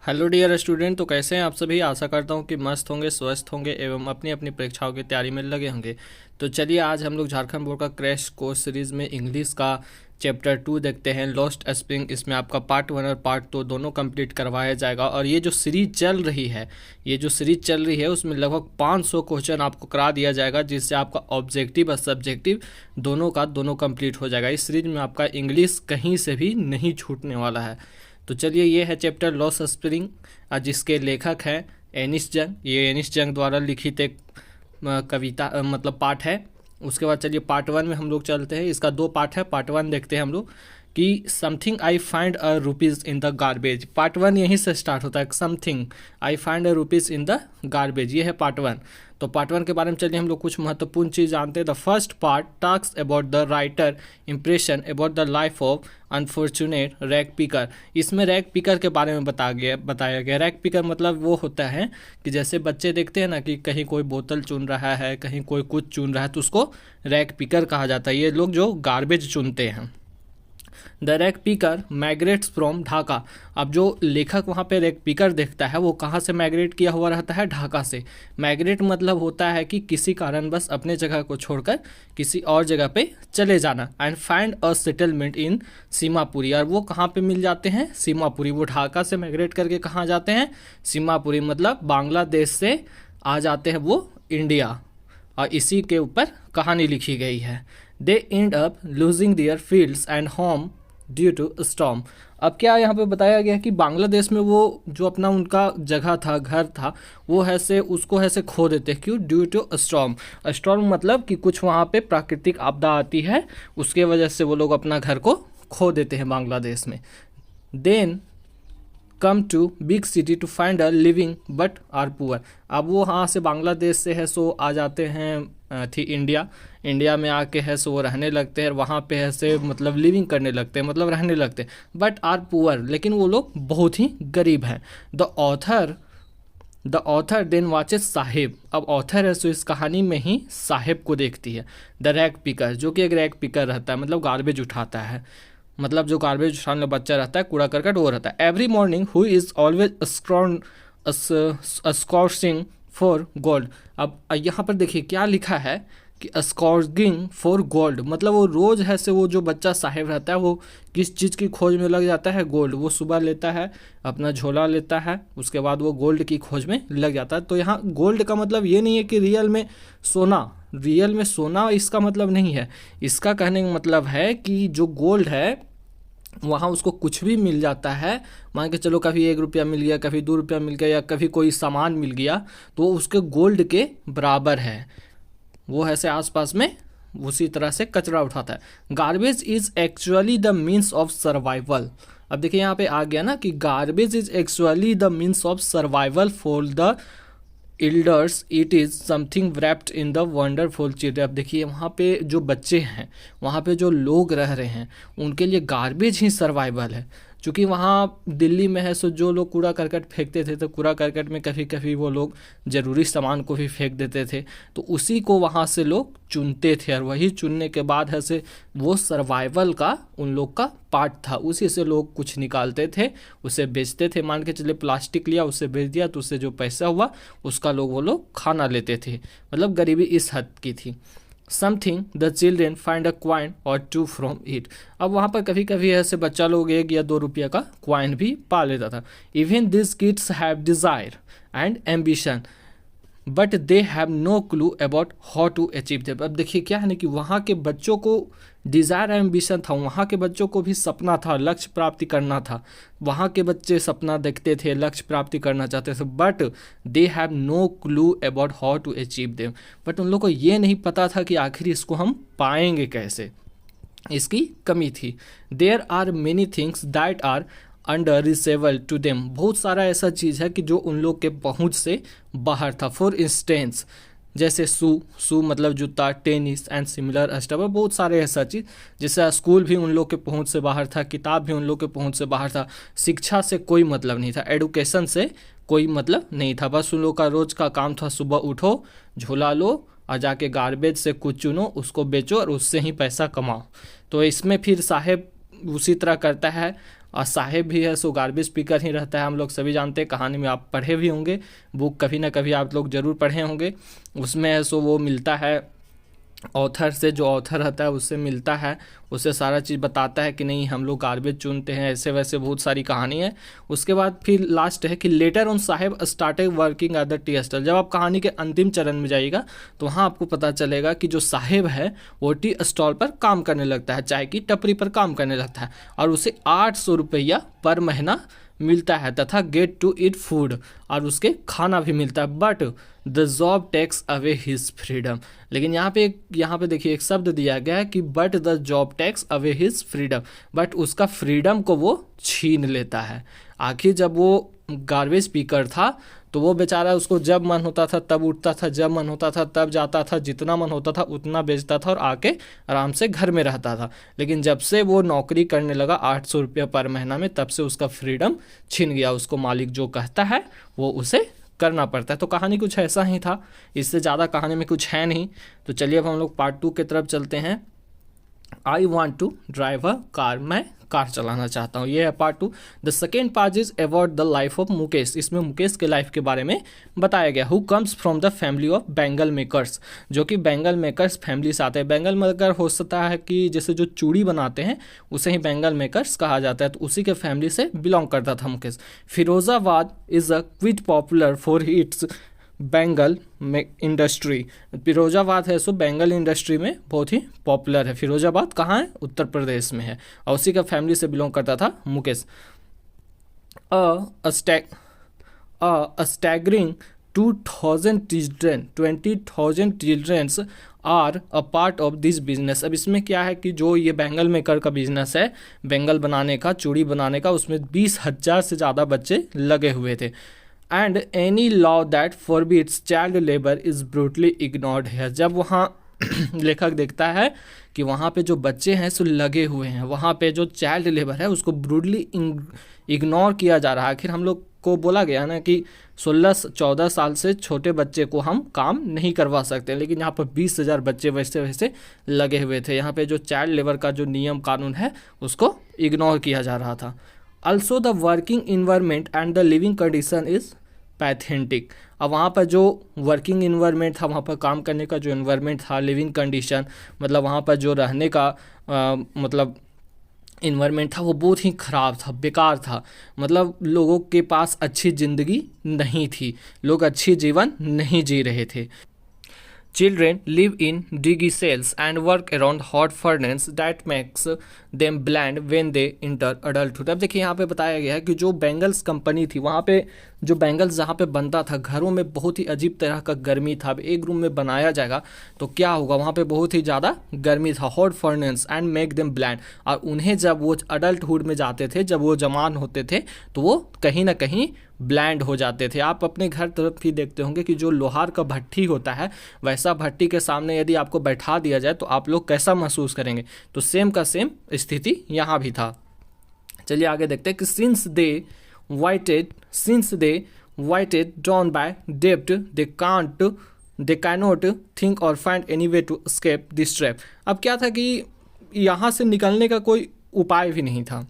Hello dear student. तो कैसे हैं आप सभी। आशा करता हूं कि मस्त होंगे, स्वस्थ होंगे एवं अपनी अपनी परीक्षाओं की तैयारी में लगे होंगे। तो चलिए आज हम लोग झारखंड बोर्ड का क्रैश कोर्स सीरीज़ में इंग्लिश का चैप्टर 2 देखते हैं, लॉस्ट स्प्रिंग। इसमें आपका पार्ट 1 और पार्ट 2 दोनों कंप्लीट करवाया जाएगा। और ये जो सीरीज चल रही है उसमें लगभग 500 क्वेश्चन आपको करा दिया जाएगा, जिससे आपका ऑब्जेक्टिव और सब्जेक्टिव दोनों कंप्लीट हो जाएगा। इस सीरीज में आपका इंग्लिश कहीं से भी नहीं छूटने वाला है। तो चलिए ये है चैप्टर लॉस स्प्रिंग, जिसके लेखक हैं एनिस जंग। ये एनिस जंग द्वारा लिखित एक कविता मतलब पाठ है। उसके बाद चलिए पार्ट 1 में हम लोग चलते हैं। इसका 2 पार्ट है। पार्ट 1 देखते हैं हम लोग कि something I find a rupees in the garbage. Part 1 यहीं से स्टार्ट होता है, something I find a rupees in the garbage. ये है पार्ट 1। तो पार्ट 1 के बारे में चलिए हम लोग कुछ महत्वपूर्ण चीज़ जानते हैं। The first part talks about the writer impression about the life of unfortunate rag picker. इसमें रैग पिकर के बारे में बताया गया। रैग पिकर मतलब वो होता है कि जैसे बच्चे देखते हैं ना कि कहीं कोई बोतल चुन रहा है, कहीं कोई कुछ चुन रहा है, तो उसको रैग पिकर कहा जाता है। ये लोग जो गार्बेज चुनते हैं। The rag picker migrates from Dhaka. अब जो लेखक वहाँ पे रैग पिकर देखता है वो कहाँ से माइग्रेट किया हुआ रहता है? ढाका से। माइग्रेट मतलब होता है कि किसी कारणवश अपने जगह को छोड़कर किसी और जगह पे चले जाना। And find a settlement in Seemapuri. और वो कहाँ पे मिल जाते हैं? सीमापुरी। वो ढाका से माइग्रेट करके कहाँ जाते हैं? सीमापुरी, मतलब बांग्लादेश से आ जाते हैं वो इंडिया। और इसी के ऊपर कहानी लिखी गई है। They end up losing their fields and home due to storm. अब क्या यहाँ पे बताया गया कि बांग्लादेश में वो जो अपना उनका जगह था, घर था, वो ऐसे उसको ऐसे खो देते हैं। क्यों? Due to storm. स्टॉर्म मतलब कि कुछ वहाँ पे प्राकृतिक आपदा आती है, उसके वजह से वो लोग अपना घर को खो देते हैं बांग्लादेश में। Then come to big city to find a living but are poor. अब वो वहाँ से बांग्लादेश से है सो आ जाते हैं थी इंडिया में आके है सो वो रहने लगते हैं। वहाँ पे है से मतलब लिविंग करने लगते हैं, मतलब रहने लगते हैं। बट आर पुअर, लेकिन वो लोग बहुत ही गरीब हैं। The author then watches Saheb. अब ऑथर है सो इस कहानी में ही साहिब को देखती है। द रैग पिकर, जो कि एक रैग पिकर रहता है, मतलब गार्बेज उठाता है, मतलब जो गार्बेज उठाने वाला बच्चा रहता है, कूड़ा करकट, वो रहता है। Every morning who is always scrounging for gold. अब यहाँ पर देखिए क्या लिखा है कि स्कॉर्गिंग फॉर गोल्ड, मतलब वो रोज़ है से वो जो बच्चा साहिब रहता है वो किस चीज़ की खोज में लग जाता है? गोल्ड। वो सुबह लेता है, अपना झोला लेता है, उसके बाद वो गोल्ड की खोज में लग जाता है। तो यहाँ गोल्ड का मतलब ये नहीं है कि रियल में सोना इसका मतलब नहीं है। इसका कहने का मतलब है कि जो गोल्ड है वहाँ उसको कुछ भी मिल जाता है। मान के चलो कभी 1 रुपया मिल गया, कभी 2 रुपया मिल गया, या कभी कोई सामान मिल गया, तो वो उसके गोल्ड के बराबर है। वो ऐसे आसपास में उसी तरह से कचरा उठाता है। Garbage is actually the means of survival. अब देखिए यहाँ पे आ गया ना कि garbage is actually the means of survival for the elders, it is something wrapped in the wonderful children. अब देखिए वहाँ पे जो बच्चे हैं, वहाँ पे जो लोग रह रहे हैं, उनके लिए गार्बेज ही सर्वाइवल है। क्योंकि वहाँ दिल्ली में है सो जो लोग कूड़ा करकट फेंकते थे, तो कूड़ा करकट में कभी कभी वो लोग ज़रूरी सामान को भी फेंक देते थे, तो उसी को वहाँ से लोग चुनते थे। और वही चुनने के बाद है से वो सर्वाइवल का उन लोग का पार्ट था। उसी से लोग कुछ निकालते थे, उसे बेचते थे। मान के चले प्लास्टिक लिया, उससे बेच दिया, तो उससे जो पैसा हुआ उसका वो लोग खाना लेते थे। मतलब गरीबी इस हद की थी। Something the children find a coin और 2 फ्रॉम इट। अब वहाँ पर कभी कभी ऐसे बच्चा लोग 1 या 2 रुपया का क्वाइन भी पा लेता था। Even this kids have desire and ambition but they have no clue about how to achieve them. अब देखिए क्या है ना कि वहाँ के बच्चों को डिज़ायर एम्बिशन था, वहाँ के बच्चों को भी सपना था, लक्ष्य प्राप्ति करना था। वहाँ के बच्चे सपना देखते थे, लक्ष्य प्राप्ति करना चाहते थे, but they have no clue about how to achieve them. But उन लोगों को ये नहीं पता था कि आखिर इसको हम पाएंगे कैसे, इसकी कमी थी। There are many things that are unreachable to them. बहुत सारा ऐसा चीज़ है कि जो उन लोग के पहुंच से बाहर था। फॉर इंस्टेंस जैसे शू मतलब जूता, टेनिस एंड सिमिलर स्टफ। बहुत सारे ऐसा चीज़, जैसे स्कूल भी उन लोग के पहुंच से बाहर था, किताब भी उन लोग के पहुंच से बाहर था, शिक्षा से कोई मतलब नहीं था, एडुकेशन से कोई मतलब नहीं था। बस उन लोग का रोज़ का काम था सुबह उठो, झोला लो और जाके गार्बेज से कुछ चुनो, उसको बेचो और उससे ही पैसा कमाओ। तो इसमें फिर साहेब उसी तरह करता है। और साहेब भी है सो गार्बेज पिकर ही रहता है। हम लोग सभी जानते हैं, कहानी में आप पढ़े भी होंगे, बुक कभी ना कभी आप लोग ज़रूर पढ़े होंगे। उसमें है सो वो मिलता है ऑथर से, जो ऑथर रहता है उससे मिलता है, उसे सारा चीज़ बताता है कि नहीं हम लोग गार्बेज चुनते हैं, ऐसे वैसे बहुत सारी कहानी है। उसके बाद फिर लास्ट है कि later on Saheb started working at the tea stall. जब आप कहानी के अंतिम चरण में जाइएगा तो वहाँ आपको पता चलेगा कि जो साहेब है वो टी स्टॉल पर काम करने लगता है, चाय की टपरी पर काम करने लगता है, और उसे 800 रुपया पर महीना मिलता है तथा गेट टू ईट फूड, और उसके खाना भी मिलता है। But the job takes away his freedom. लेकिन यहाँ पे देखिए एक शब्द दिया गया है कि but the job takes away his freedom, but उसका फ्रीडम को वो छीन लेता है। आखिर जब वो गार्बेज पीकर था तो वो बेचारा, उसको जब मन होता था तब उठता था, जब मन होता था तब जाता था, जितना मन होता था उतना बेचता था और आके आराम से घर में रहता था। लेकिन जब से वो नौकरी करने लगा 800 रुपया पर महीना में, तब से उसका फ्रीडम छिन गया। उसको मालिक जो कहता है वो उसे करना पड़ता है। तो कहानी कुछ ऐसा ही था, इससे ज़्यादा कहानी में कुछ है नहीं। तो चलिए अब हम लोग पार्ट 2 की तरफ चलते हैं। I want to drive a car, मैं कार चलाना चाहता हूँ, ये है part 2। The second part is about the life of Mukesh. इसमें मुकेश के लाइफ के बारे में बताया गया। Who comes from the family of bangle makers, जो कि बैंगल मेकर्स फैमिली से आते हैं। बैंगल मेकर हो सकता है कि जैसे जो चूड़ी बनाते हैं उसे ही बैंगल मेकर्स कहा जाता है, तो उसी के फैमिली से बिलोंग करता था Mukesh. Firozabad is a quit popular for its bangle industry. Firozabad है सो बैंगल इंडस्ट्री में बहुत ही पॉपुलर है। फिरोजाबाद कहाँ है? उत्तर प्रदेश में है, और उसी का फैमिली से बिलोंग करता था Mukesh. Staggering 20,000 childrens are a part of this business. अब इसमें क्या है कि जो ये बैंगल मेकर का बिजनेस है, बैंगल बनाने का, चूड़ी बनाने का, उसमें 20,000 से ज़्यादा बच्चे लगे हुए थे। And any law that forbids child labour is brutally ignored है। जब वहाँ लेखक देखता है कि वहाँ पे जो बच्चे हैं सो लगे हुए हैं, वहाँ पे जो चाइल्ड लेबर है उसको ब्रूटली इग्नोर किया जा रहा है। आखिर हम लोग को बोला गया ना कि 16-14 साल से छोटे बच्चे को हम काम नहीं करवा सकते, लेकिन यहाँ पर 20,000 बच्चे वैसे वैसे लगे हुए थे। यहाँ पे जो चाइल्ड लेबर का जो नियम कानून है उसको इग्नोर किया जा रहा था। Also the working environment and the living condition is पैथेंटिक। अब वहाँ पर जो वर्किंग इन्वायरमेंट था, वहाँ पर काम करने का जो इन्वायरमेंट था, लिविंग कंडीशन मतलब वहाँ पर जो रहने का मतलब इन्वायरमेंट था वो बहुत ही ख़राब था, बेकार था। मतलब लोगों के पास अच्छी ज़िंदगी नहीं थी, लोग अच्छी जीवन नहीं जी रहे थे। Children live in diggy cells and work around hot furnace that makes them bland when they enter adulthood। अब देखिए यहाँ पे बताया गया है कि जो बैंगल्स कंपनी थी, वहाँ पे जो बैंगल्स जहाँ पे बनता था, घरों में बहुत ही अजीब तरह का गर्मी था। अब एक रूम में बनाया जाएगा तो क्या होगा, वहाँ पे बहुत ही ज़्यादा गर्मी था। Hot furnace and make them blind, और उन्हें जब वो अडल्टहुड में जाते थे, जब वो जवान होते थे, तो वो कहीं ना कहीं ब्लैंड हो जाते थे। आप अपने घर तरफ ही देखते होंगे कि जो लोहार का भट्टी होता है, वैसा भट्टी के सामने यदि आपको बैठा दिया जाए तो आप लोग कैसा महसूस करेंगे। तो सेम का सेम स्थिति यहाँ भी था। चलिए आगे देखते हैं कि since they weighted down by डेप्ट they cannot think or find any way to escape this trap. अब क्या था कि यहाँ से निकलने का कोई उपाय भी नहीं था।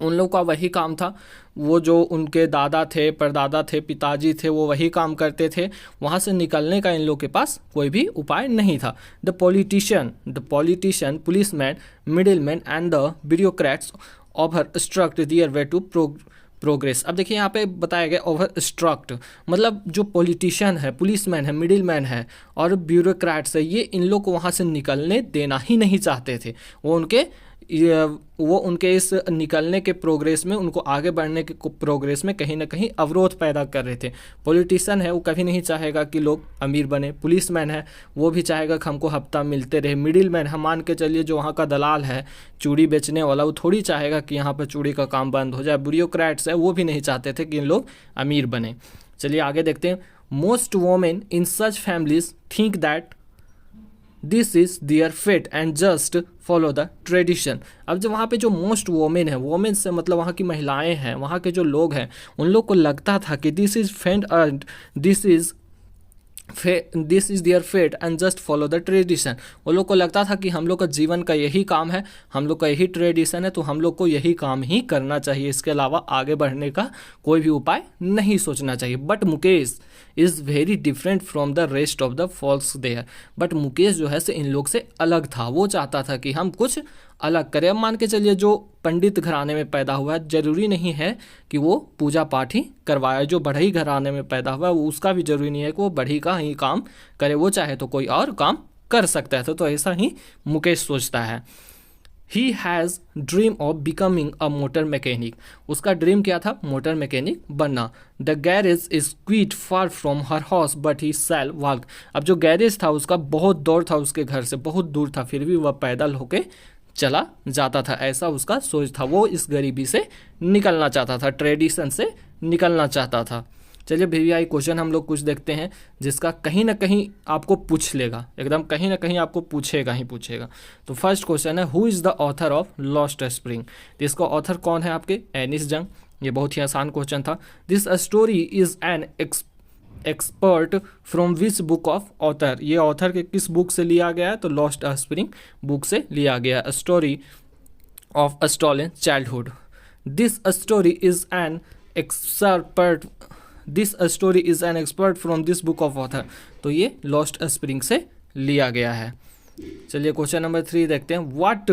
उन लोगों का वही काम था, वो जो उनके दादा थे, परदादा थे, पिताजी थे, वो वही काम करते थे। वहाँ से निकलने का इन लोगों के पास कोई भी उपाय नहीं था। The politician, policeman, middleman and the bureaucrats obstruct their way to progress. अब देखिए यहाँ पे बताया गया ओवरस्ट्रक्ट मतलब जो पॉलिटिशियन है, पुलिसमैन है, मिडिलमैन है और ब्यूरोक्रेट्स है, ये इन लोग को वहाँ से निकलने देना ही नहीं चाहते थे। वो उनके इस निकलने के प्रोग्रेस में, उनको आगे बढ़ने के प्रोग्रेस में कहीं ना कहीं अवरोध पैदा कर रहे थे। पॉलिटिशियन है वो कभी नहीं चाहेगा कि लोग अमीर बने, पुलिसमैन है वो भी चाहेगा कि हमको हफ्ता मिलते रहे, मिडिल मैन हम मान के चलिए जो वहाँ का दलाल है चूड़ी बेचने वाला, वो थोड़ी चाहेगा कि यहाँ पर चूड़ी का काम बंद हो जाए। ब्यूरोक्रेट्स है वो भी नहीं चाहते थे कि इन लोग अमीर बने। चलिए आगे देखते हैं। Most women in such families think that this is their fate and just follow the tradition. अब जो वहाँ पे जो मोस्ट वोमेन है, वोमेन से मतलब वहाँ की महिलाएं हैं, वहाँ के जो लोग हैं, उन लोग को लगता था कि this is fate and this is this is their fate and just follow the tradition. वो लोग को लगता था कि हम लोग का जीवन का यही काम है, हम लोग का यही ट्रेडिशन है, तो हम लोग को यही काम ही करना चाहिए, इसके अलावा आगे बढ़ने का कोई भी उपाय नहीं सोचना चाहिए। But Mukesh is very different from the rest of the folks there. But Mukesh जो है से इन लोग से अलग था, वो चाहता था कि हम कुछ अलग करें। अब मान के चलिए जो पंडित घराने में पैदा हुआ है, जरूरी नहीं है कि वो पूजा पाठ ही करवाए। जो बढ़ई घराने में पैदा हुआ है, वो उसका भी जरूरी नहीं है कि वो बढ़ई का ही काम करे, वो चाहे तो कोई और काम कर सकता है। तो ऐसा ही मुकेश सोचता है। He has dream of becoming a motor mechanic. उसका ड्रीम क्या था? मोटर मैकेनिक बनना। The garage is quite far from her house but he shall walk. अब जो गैरेज था उसका बहुत दूर था, उसके घर से बहुत दूर था, फिर भी वह पैदल होके चला जाता था। ऐसा उसका सोच था, वो इस गरीबी से निकलना चाहता था, ट्रेडिशन से निकलना चाहता था। चलिए भैया ये क्वेश्चन हम लोग कुछ देखते हैं जिसका कहीं ना कहीं आपको पूछ लेगा, एकदम कहीं ना कहीं आपको पूछेगा ही पूछेगा। तो फर्स्ट क्वेश्चन है, who is the author of lost spring. तो इसका ऑथर कौन है आपके? एनिस जंग। ये बहुत ही आसान क्वेश्चन था। This story is an expert from which book of author. ये ऑथर के किस बुक से लिया गया है? तो लॉस्ट स्प्रिंग बुक से लिया गया। Story of a stolen childhood. This story is an expert this story is an expert from this book of author. तो ये लॉस्ट स्प्रिंग से लिया गया है। चलिए क्वेश्चन नंबर 3 देखते हैं। What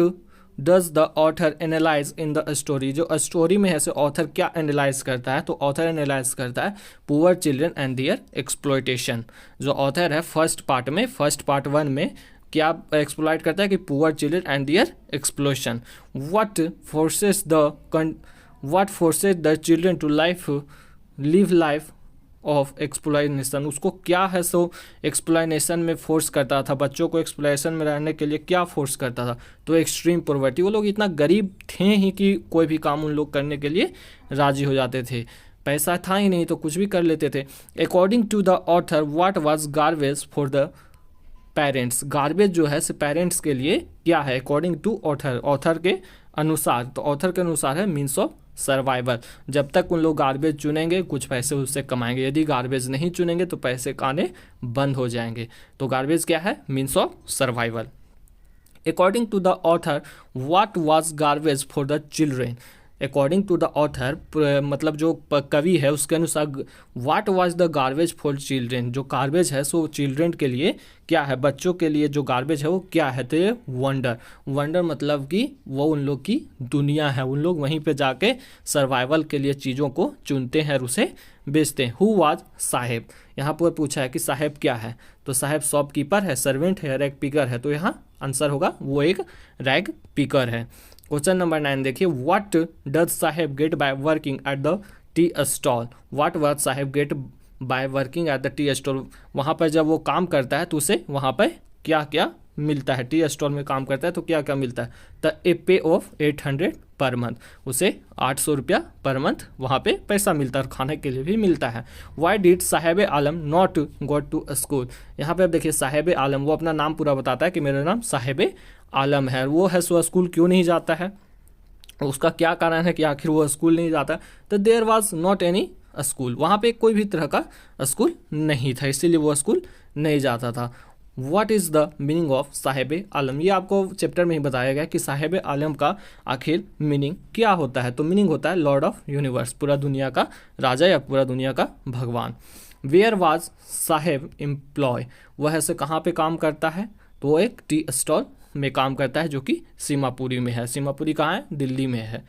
does the author analyse in the story. जो स्टोरी में है से ऑथर क्या एनालाइज करता है? तो ऑथर एनालाइज करता है poor children and their exploitation. जो ऑथर है फर्स्ट पार्ट 1 में क्या एक्सप्लॉइट करता है कि poor children and their explosion. What forces the children to live life of exploitation. उसको क्या है सो एक्सप्लॉयनेशन में फोर्स करता था, बच्चों को एक्सप्लॉयनेशन में रहने के लिए क्या फोर्स करता था? तो एक्सट्रीम पॉवर्टी। वो लोग इतना गरीब थे ही कि कोई भी काम उन लोग करने के लिए राजी हो जाते थे, पैसा था ही नहीं तो कुछ भी कर लेते थे। According to the author what was garbage for the parents. Garbage जो है पेरेंट्स के लिए क्या है? अकॉर्डिंग टू ऑथर के अनुसार। तो ऑथर के अनुसार है मीन्स ऑफ सर्वाइवल। जब तक उन लोग गार्बेज चुनेंगे कुछ पैसे उससे कमाएंगे, यदि गार्बेज नहीं चुनेंगे तो पैसे आने बंद हो जाएंगे। तो गार्बेज क्या है? Means of survival. According to the author what was garbage for the children. According to the author मतलब जो कवि है उसके अनुसार what was the garbage for children. जो गार्बेज है सो चिल्ड्रेन के लिए क्या है? बच्चों के लिए जो गार्बेज है वो क्या है? तो ये वंडर मतलब कि वो उन लोग की दुनिया है, उन लोग वहीं पे जाके सर्वाइवल के लिए चीज़ों को चुनते हैं और उसे बेचते हैं। Who was Saheb. यहाँ पर पूछा है कि साहेब क्या है? तो साहेब शॉपकीपर है, सर्वेंट है, रैग पिकर है। तो यहाँ आंसर होगा वो एक रैग पिकर है। क्वेश्चन नंबर 9 देखिए। What does Saheb get by working at the tea stall. What was Saheb get by working at the tea stall. वहाँ पर जब वो काम करता है तो उसे वहाँ पर क्या क्या मिलता है? टी स्टॉल में काम करता है तो क्या क्या मिलता है? द ए पे ऑफ 800 पर मंथ। उसे 800 रुपया पर मंथ वहाँ पे पैसा मिलता है और खाने के लिए भी मिलता है। Why did Saheb Alam not go to school. यहाँ पे अब देखिए साहेब आलम वो अपना नाम पूरा बताता है कि मेरा नाम साहेब आलम है, वो है सो स्कूल क्यों नहीं जाता है? उसका क्या कारण है कि आखिर वो स्कूल नहीं जाता? तो there was not any school. वहाँ पे कोई भी तरह का स्कूल नहीं था, इसीलिए वो स्कूल नहीं जाता था। What is the meaning of Saheb Alam. ये आपको चैप्टर में ही बताया गया कि साहेब आलम का आखिर मीनिंग क्या होता है। तो मीनिंग होता है लॉर्ड ऑफ यूनिवर्स, पूरा दुनिया का राजा या पूरा दुनिया का भगवान। Where was Saheb employ. वह ऐसे कहाँ पे काम करता है? तो वो एक टी स्टॉल में काम करता है जो कि सीमापुरी में है। सीमापुरी कहाँ है? दिल्ली में है।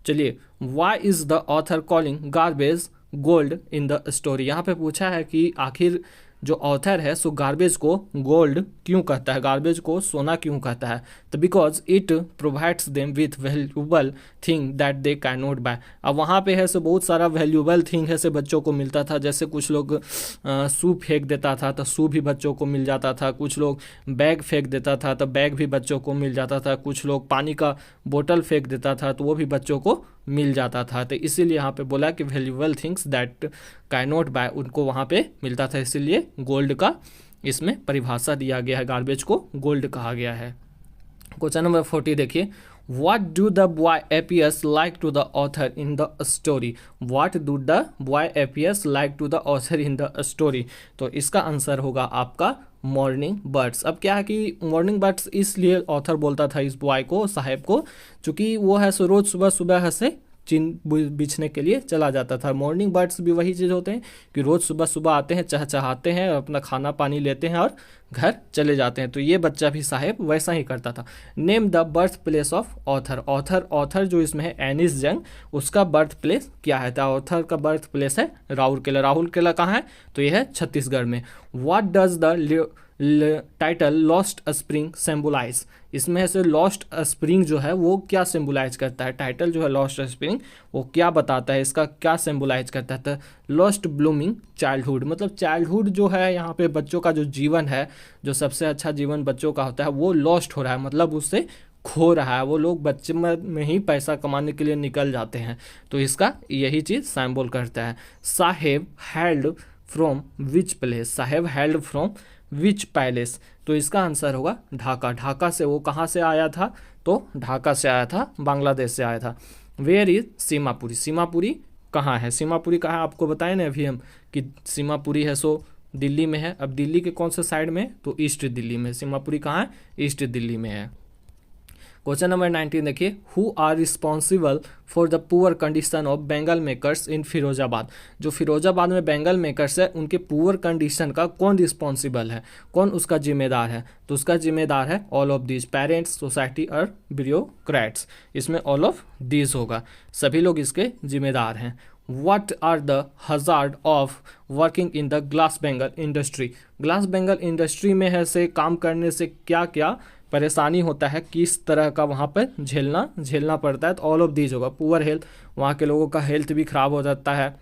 चलिए why is the author calling garbage gold in the story. यहाँ पे पूछा है कि आखिर जो ऑथर है सो गार्बेज को गोल्ड क्यों कहता है, गार्बेज को सोना क्यों कहता है? तो because it provides them with valuable thing that they can not buy. अब वहाँ पे है सो बहुत सारा वैल्यूबल थिंग है से बच्चों को मिलता था, जैसे कुछ लोग शू फेंक देता था तो शू भी बच्चों को मिल जाता था, कुछ लोग बैग फेंक देता था तो बैग भी बच्चों को मिल जाता था, कुछ लोग पानी का बोतल फेंक देता था तो वो भी बच्चों को मिल जाता था। तो इसीलिए यहाँ पे बोला कि valuable things that can not buy उनको वहाँ पे मिलता था, इसीलिए गोल्ड का इसमें परिभाषा दिया गया है, गार्बेज को गोल्ड कहा गया है। क्वेश्चन नंबर 40 देखिए। What do the boy appears like to the author in the story? What do the boy appears like to the author in the story? तो इसका आंसर होगा आपका मॉर्निंग बर्ड्स। अब क्या है कि मॉर्निंग बर्ड्स इसलिए ऑथर बोलता था इस बॉय को, साहेब को, चूँकि वो है सो रोज़ सुबह सुबह से चिन्ह बिछने के लिए चला जाता था। मॉर्निंग बर्ड्स भी वही चीज़ होते हैं कि रोज़ सुबह सुबह आते हैं, चहचहाते हैं, अपना खाना पानी लेते हैं और घर चले जाते हैं। तो ये बच्चा भी साहेब वैसा ही करता था। Name the birth place of author. Author जो इसमें है एनिस जंग, उसका बर्थ प्लेस क्या है? तो ऑथर का बर्थ प्लेस है राउरकेला। राउरकेला कहाँ है? तो ये है छत्तीसगढ़ में। What does the title lost spring symbolise? इसमें से लॉस्ट स्प्रिंग जो है वो क्या सिंबलाइज करता है? टाइटल जो है लॉस्ट स्प्रिंग वो क्या बताता है, इसका क्या सिंबलाइज करता है? तो लॉस्ट ब्लूमिंग चाइल्डहुड, मतलब चाइल्डहुड जो है यहाँ पे बच्चों का जो जीवन है, जो सबसे अच्छा जीवन बच्चों का होता है, वो लॉस्ट हो रहा है, मतलब उससे खो रहा है। वो लोग बच्चे में ही पैसा कमाने के लिए निकल जाते हैं। तो इसका यही चीज़ सिंबल करता है। Saheb hailed from which place? Saheb hailed from which palace? तो इसका आंसर होगा ढाका। ढाका से वो कहाँ से आया था? तो ढाका से आया था, बांग्लादेश से आया था। Where is Seemapuri? सीमापुरी कहाँ है? सीमापुरी कहाँ है आपको बताएं ना अभी हम कि सीमापुरी है सो दिल्ली में है। अब दिल्ली के कौन से साइड में? तो ईस्ट दिल्ली में। सीमापुरी कहाँ है? ईस्ट दिल्ली में है। क्वेश्चन नंबर 19 देखिए, who are responsible for the poor condition of bangle makers in Firozabad? जो फिरोजाबाद में बेंगल मेकर्स है उनके पुअर कंडीशन का कौन रिस्पॉन्सिबल है, कौन उसका जिम्मेदार है? तो उसका जिम्मेदार है all of these, parents, society और ब्यूरोक्रेट्स। इसमें ऑल ऑफ दीज होगा, सभी लोग इसके जिम्मेदार हैं। What are the hazard of working in the glass Bengal industry? Glass Bengal industry में है से काम करने से क्या क्या परेशानी होता है, किस तरह का वहाँ पर झेलना पड़ता है? तो ऑल ऑफ दीज होगा। पुअर हेल्थ, वहाँ के लोगों का हेल्थ भी खराब हो जाता है।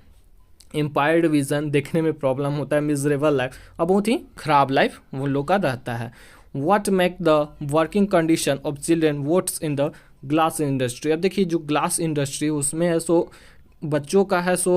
इम्पायर्ड विजन, देखने में प्रॉब्लम होता है। मिजरेबल लाइफ, और बहुत ही खराब लाइफ वो लोग का रहता है। What make the working condition of children votes in the glass industry? अब देखिए जो ग्लास इंडस्ट्री उसमें है सो बच्चों का है सो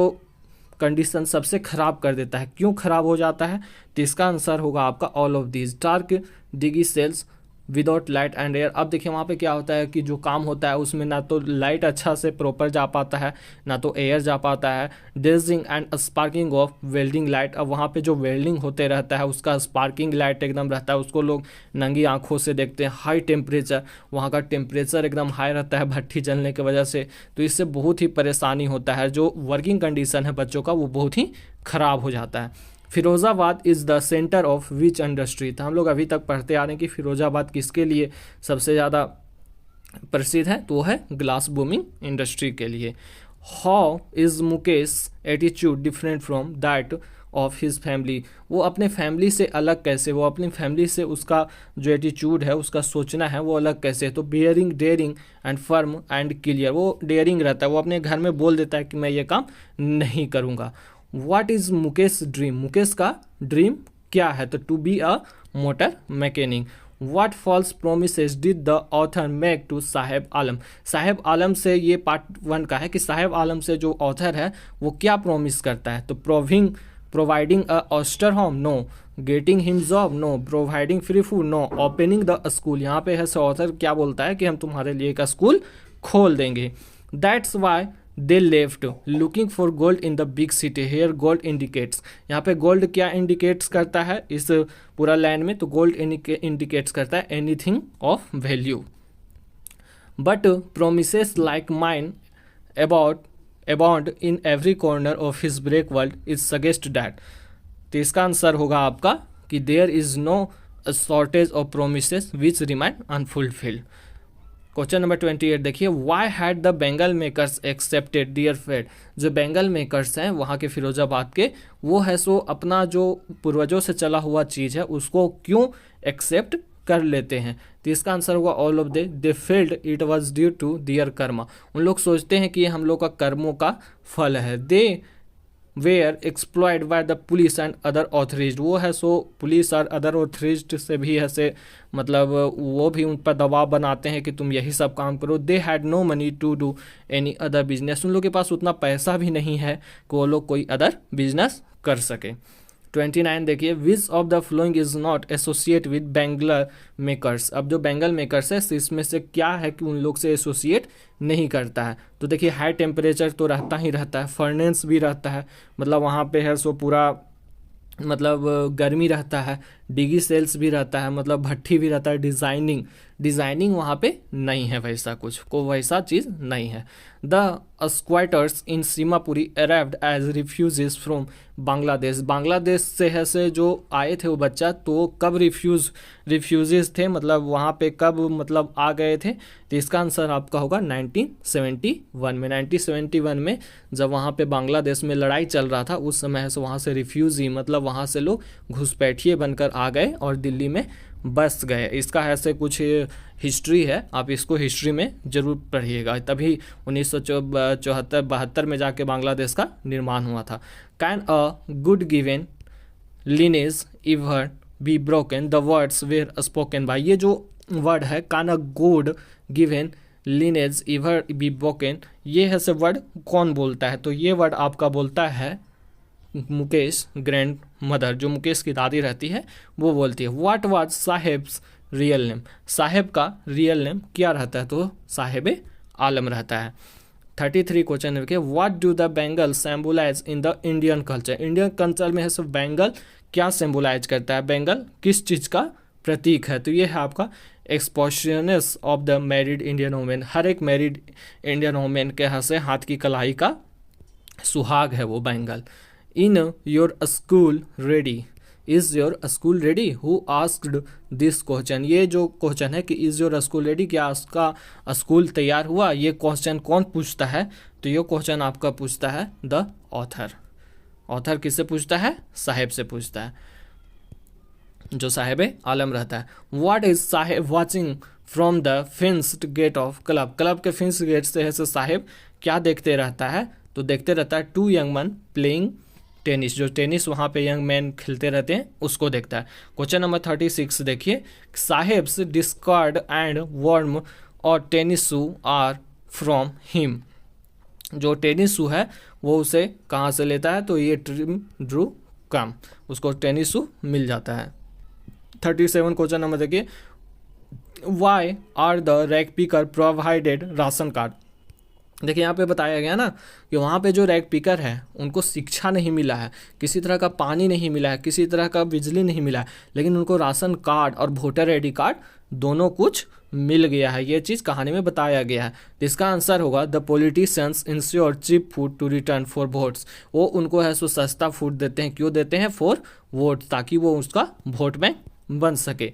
कंडीशन सबसे ख़राब कर देता है। क्यों ख़राब हो जाता है? तो इसका आंसर होगा आपका ऑल ऑफ दीज। डार्क डिगी cells without light and air. अब देखिए वहाँ पे क्या होता है कि जो काम होता है उसमें ना तो लाइट अच्छा से प्रॉपर जा पाता है, ना तो एयर जा पाता है। Dazzling and sparking of welding light. अब वहाँ पे जो वेल्डिंग होते रहता है उसका स्पार्किंग लाइट एकदम रहता है, उसको लोग नंगी आंखों से देखते हैं। हाई टेम्परेचर, वहाँ का टेम्परेचर एकदम हाई रहता है भट्ठी जलने की वजह से, तो इससे बहुत ही परेशानी होता है। जो वर्किंग कंडीशन है बच्चों का वो बहुत ही ख़राब हो जाता है। Firozabad is the centre of which industry? तो हम लोग अभी तक पढ़ते आ रहे हैं कि फिरोज़ाबाद किसके लिए सबसे ज़्यादा प्रसिद्ध है? तो है ग्लास बूमिंग इंडस्ट्री के लिए। How is Mukesh attitude different from that of his family? वो अपने फैमिली से अलग कैसे? वो अपनी फैमिली से उसका जो एटीट्यूड है, उसका सोचना है, वो अलग कैसे? तो bearing, daring and firm and clear. वो डेयरिंग रहता है, वो अपने घर में बोल देता है कि मैं ये काम नहीं करूँगा। What is Mukesh dream? Mukesh का ड्रीम क्या है? तो to be a motor mechanic. What false promises did the author make to Saheb Alam? Saheb Alam से ये पार्ट 1 का है कि साहेब आलम से जो ऑथर है वो क्या प्रॉमिस करता है? तो providing a foster home, no. Getting him job, no. Providing free food, no. Opening the school, यहाँ पे है ऑथर क्या बोलता है कि हम तुम्हारे लिए एक स्कूल खोल देंगे। That's why they left looking for gold in the big city. Here gold indicates, यहाँ पे गोल्ड क्या इंडिकेट्स करता है इस पूरा लैंड में? तो गोल्ड इंडिकेट्स करता है anything of value. But promises like mine abound in every corner of his bleak world is suggest that. तो इसका आंसर होगा आपका कि there is no shortage of promises which remain unfulfilled. Question number 28 देखिए, why had the bangle makers accepted their fate? जो bangle makers हैं वहाँ के फिरोजाबाद के, वो है सो अपना जो पूर्वजों से चला हुआ चीज़ है उसको क्यों एक्सेप्ट कर लेते हैं? तो इसका आंसर होगा all of they failed it was due to their karma. उन लोग सोचते हैं कि ये हम लोग का कर्मों का फल है। They were exploited by the police and other authorities. वो है सो पुलिस और अदर ऑथोरिटीज से भी ऐसे मतलब वो भी उन पर दबाव बनाते हैं कि तुम यही सब काम करो। They had no money to do any other business. उन लोग के पास उतना पैसा भी नहीं है कि वो लोग कोई अदर बिजनेस कर सके। 29 देखिए, which of the following is not associate with bangle makers. अब जो बैंगल मेकर्स है इसमें से क्या है कि उन लोग से एसोसिएट नहीं करता है। तो देखिए हाई टेम्परेचर तो रहता ही रहता है, फर्नेस भी रहता है, मतलब वहाँ पे है सो पूरा मतलब गर्मी रहता है, डिगी सेल्स भी रहता है, मतलब भट्ठी भी रहता है, डिज़ाइनिंग वहाँ पे नहीं है, वैसा कुछ को वैसा चीज़ नहीं है। The squatters in Seemapuri arrived as refugees from Bangladesh. Bangladesh से है से जो आए थे वो बच्चा, तो कब रिफ्यूजीज थे, मतलब वहाँ पे कब मतलब आ गए थे। तो इसका आंसर आपका होगा 1971 में। 1971 में जब वहाँ पे बांग्लादेश में लड़ाई चल रहा था, उस समय से वहाँ से रिफ्यूजी मतलब वहाँ से लोग घुसपैठिए बनकर आ गए और दिल्ली में बस गए। इसका ऐसे कुछ हिस्ट्री है, आप इसको हिस्ट्री में ज़रूर पढ़िएगा, तभी 1974-72 में जाके बांग्लादेश का निर्माण हुआ था। Can a good given lineage ever be broken, the words were spoken by। ये जो वर्ड है can a good given lineage ever be broken, ये है से वर्ड कौन बोलता है, तो ये वर्ड आपका बोलता है मुकेश ग्रैंड मदर, जो मुकेश की दादी रहती है वो बोलती है। What was Saheb's real name, Saheb का रियल नेम क्या रहता है, तो साहेब आलम रहता है। 33 क्वेश्चन है, what do the bangle symbolise in the Indian culture. Indian culture में है सब बैंगल क्या सिंबलाइज करता है, बैंगल किस चीज़ का प्रतीक है, तो ये है आपका expositions of the married Indian women. हर एक मैरिड इंडियन वुमेन के हाथ से हाथ की कलाई का सुहाग है वो bangle. In your school ready, is your school ready, who asked this question. ये जो क्वेश्चन है कि इज़ योर स्कूल रेडी, क्या उसका स्कूल तैयार हुआ, ये क्वेश्चन कौन पूछता है, तो ये क्वेश्चन आपका पूछता है द ऑथर। ऑथर किससे पूछता है, साहेब से पूछता है, जो साहेब आलम रहता है। What is Saheb watching from the fenced gate of club, club के फेंस्ड गेट से है तो साहेब क्या देखते रहता है, तो देखते रहता है two young man playing tennis, जो टेनिस वहाँ पे यंग मैन खेलते रहते हैं उसको देखता है। क्वेश्चन नंबर 36 देखिए, साहेब्स डिस्कार्ड एंड वर्म और tennis shoe are from him. जो टेनिस शू है वो उसे कहाँ से लेता है, तो ये ट्रिम ड्रू कम, उसको टेनिस शू मिल जाता है। 37 क्वेश्चन नंबर देखिए, why are the rag picker provided ration card. देखिए यहाँ पे बताया गया ना कि वहाँ पे जो रैक पिकर है उनको शिक्षा नहीं मिला है, किसी तरह का पानी नहीं मिला है, किसी तरह का बिजली नहीं मिला है, लेकिन उनको राशन कार्ड और वोटर आईडी कार्ड दोनों कुछ मिल गया है। ये चीज़ कहानी में बताया गया है। तो इसका आंसर होगा the politicians ensure cheap food to return for votes. वो उनको है सो सस्ता फूड देते हैं, क्यों देते हैं, फॉर वोट, ताकि वो उसका वोट बैंक बन सके।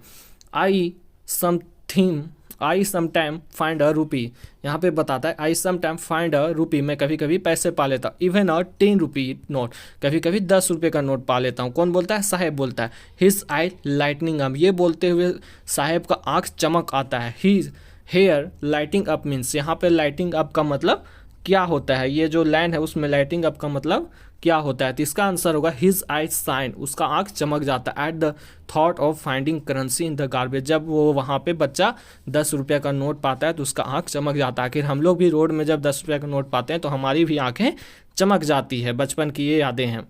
आई समटाइम फाइंड अ रूपी, यहाँ पे बताता है आई समटाइम फाइंड अ रूपी, मैं कभी कभी पैसे पा लेता हूँ, इवन अ 10 रुपी नोट, कभी कभी 10 रुपये का नोट पा लेता हूँ। कौन बोलता है, साहेब बोलता है। हिज आई लाइटनिंग अप, ये बोलते हुए साहेब का आँख चमक आता है। His hair lighting up means, यहाँ पे लाइटिंग अप का मतलब क्या होता है, ये जो लाइन है उसमें लाइटिंग अप का मतलब क्या होता है, तो इसका आंसर होगा हिज आई साइन, उसका आंख चमक जाता है। At the thought of finding currency in the garbage, जब वो वहाँ पे बच्चा 10 रुपये का नोट पाता है तो उसका आंख चमक जाता है। आखिर हम लोग भी रोड में जब 10 रुपये का नोट पाते हैं तो हमारी भी आंखें चमक जाती है, बचपन की ये यादें हैं।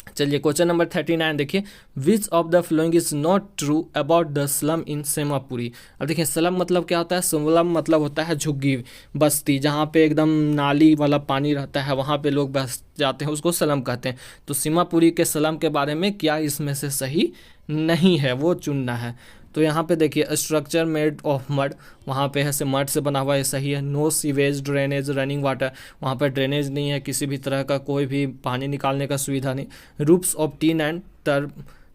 चलिए क्वेश्चन नंबर 39 देखिए, which of the following is not true about the slum in Seemapuri. अब देखिए स्लम मतलब क्या होता है, स्लम मतलब होता है झुग्गी बस्ती, जहाँ पे एकदम नाली वाला पानी रहता है, वहाँ पे लोग बस जाते हैं, उसको स्लम कहते हैं। तो सीमापुरी के स्लम के बारे में क्या इसमें से सही नहीं है वो चुनना है। तो यहाँ पे देखिए स्ट्रक्चर मेड ऑफ मड, वहाँ पे है से मड से बना हुआ है, सही है। No sewage drainage running water, वहाँ पर ड्रेनेज नहीं है, किसी भी तरह का कोई भी पानी निकालने का सुविधा नहीं। रूफ्स ऑफ टीन एंड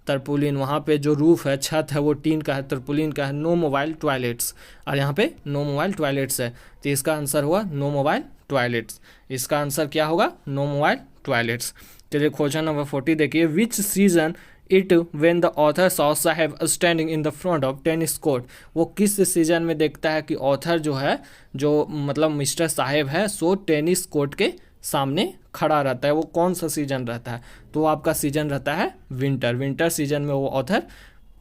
तरपुलिन, वहाँ पे जो रूफ है छत है वो टीन का है, तरपुलिन का है। नो मोबाइल टॉयलेट्स, और यहाँ पे नो मोबाइल टॉयलेट्स है, तो इसका आंसर हुआ नो मोबाइल टॉयलेट्स। इसका आंसर क्या होगा, नो मोबाइल टॉयलेट्स। चलिए क्वेश्चन नंबर 40 देखिए, which season it when the author saw Saheb standing in the front of tennis court, वो किस सीजन में देखता है कि ऑथर जो है, जो मतलब मिस्टर साहेब है, सो टेनिस कोर्ट के सामने खड़ा रहता है, वो कौन सा सीजन रहता है, तो आपका सीजन रहता है विंटर। विंटर सीजन में वो ऑथर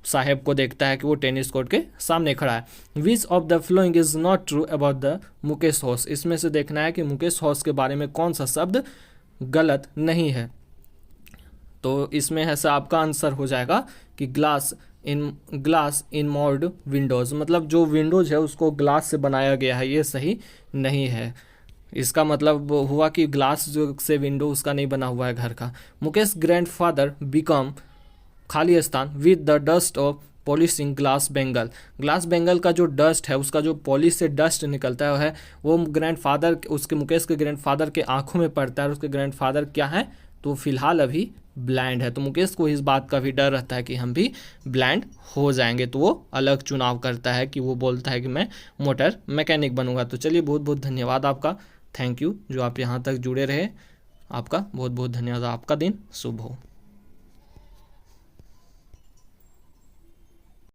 साहेब को देखता है कि वो टेनिस कोर्ट के सामने खड़ा है। विच of the following is not true about the Mukesh house, इसमें से देखना है कि मुकेश हॉस के बारे में कौन सा शब्द गलत नहीं है। तो इसमें ऐसा आपका आंसर हो जाएगा कि ग्लास इन मोल्ड विंडोज़, मतलब जो विंडोज़ है उसको ग्लास से बनाया गया है, ये सही नहीं है। इसका मतलब हुआ कि ग्लास जो से विंडो उसका नहीं बना हुआ है घर का। मुकेश ग्रैंडफादर बिकम खाली स्थान with the dust of polishing glass Bengal. Glass Bengal का जो डस्ट है, उसका जो पॉलिश से डस्ट निकलता है वो ग्रैंडफादर, उसके मुकेश के ग्रैंडफादर के आंखों में पड़ता है। और उसके ग्रैंडफादर क्या है, तो फिलहाल अभी ब्लाइंड है। तो मुकेश को इस बात का भी डर रहता है कि हम भी ब्लाइंड हो जाएंगे, तो वो अलग चुनाव करता है कि वो बोलता है कि मैं मोटर मैकेनिक बनूंगा। तो चलिए, बहुत बहुत धन्यवाद आपका, थैंक यू जो आप यहाँ तक जुड़े रहे। आपका बहुत बहुत धन्यवाद। आपका दिन शुभ हो।